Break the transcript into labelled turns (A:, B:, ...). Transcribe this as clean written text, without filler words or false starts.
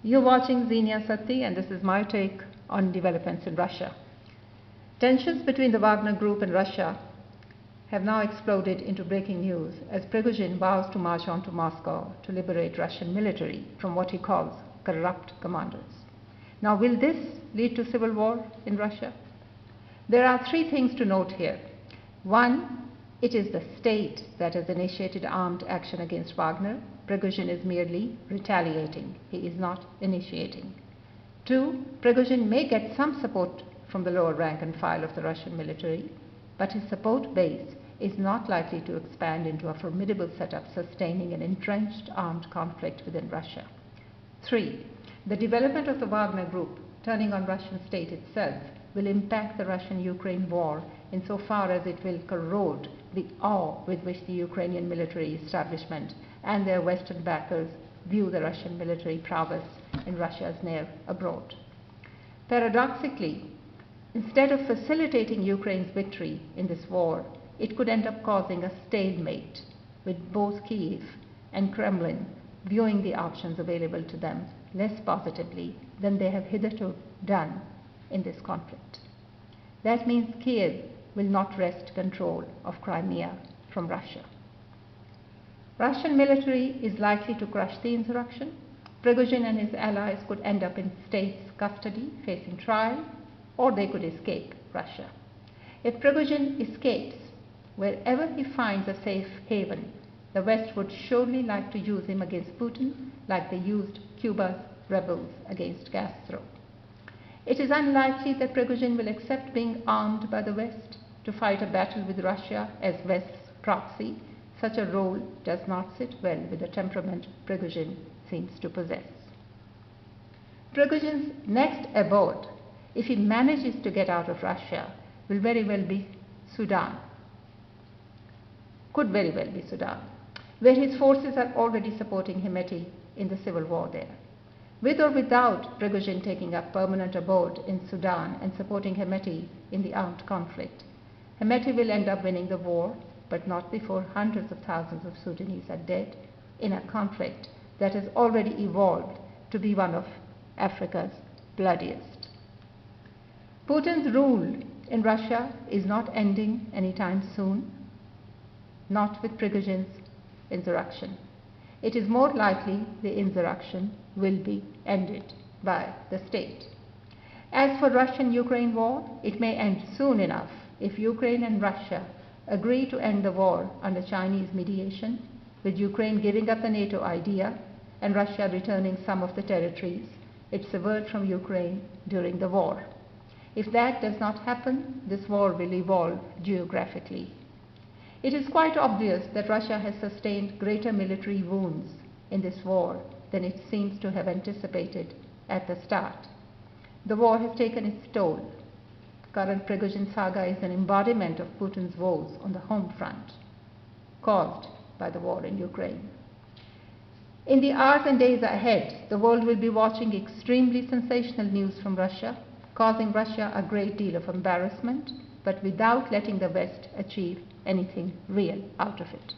A: You're watching Xenia Satti, and this is my take on developments in Russia. Tensions between the Wagner Group and Russia have now exploded into breaking news as Prigozhin vows to march on to Moscow to liberate Russian military from what he calls corrupt commanders. Now, will this lead to civil war in Russia? There are three things to note here. One, it is the state that has initiated armed action against Wagner. Prigozhin is merely retaliating. He is not initiating. Two, Prigozhin may get some support from the lower rank and file of the Russian military, but his support base is not likely to expand into a formidable setup sustaining an entrenched armed conflict within Russia. Three, the development of the Wagner Group turning on Russian state itself will impact the Russian-Ukraine war insofar as it will corrode the awe with which the Ukrainian military establishment and their Western backers view the Russian military prowess in Russia's near abroad. Paradoxically, instead of facilitating Ukraine's victory in this war, it could end up causing a stalemate, with both Kyiv and Kremlin viewing the options available to them less positively than they have hitherto done in this conflict. That means Kyiv will not wrest control of Crimea from Russia. Russian military is likely to crush the insurrection. Prigozhin and his allies could end up in state's custody facing trial, or they could escape Russia. If Prigozhin escapes, wherever he finds a safe haven, the West would surely like to use him against Putin like they used Cuba's rebels against Castro. It is unlikely that Prigozhin will accept being armed by the West to fight a battle with Russia as West's proxy. Such a role does not sit well with the temperament Prigozhin seems to possess. Prigozhin's next abode, if he manages to get out of Russia, will very well be Sudan. Could very well be Sudan, where his forces are already supporting Hemeti in the civil war there. With or without Prigozhin taking up permanent abode in Sudan and supporting Hemeti in the armed conflict, Hemeti will end up winning the war, but not before hundreds of thousands of Sudanese are dead in a conflict that has already evolved to be one of Africa's bloodiest. Putin's rule in Russia is not ending anytime soon, not with Prigozhin's insurrection. It is more likely the insurrection will be ended by the state. As for Russian-Ukraine war, it may end soon enough if Ukraine and Russia agree to end the war under Chinese mediation, with Ukraine giving up the NATO idea and Russia returning some of the territories it severed from Ukraine during the war. If that does not happen, this war will evolve geographically. It is quite obvious that Russia has sustained greater military wounds in this war than it seems to have anticipated at the start. The war has taken its toll. Current Prigozhin saga is an embodiment of Putin's woes on the home front, caused by the war in Ukraine. In the hours and days ahead, the world will be watching extremely sensational news from Russia, causing Russia a great deal of embarrassment, but without letting the West achieve anything real out of it.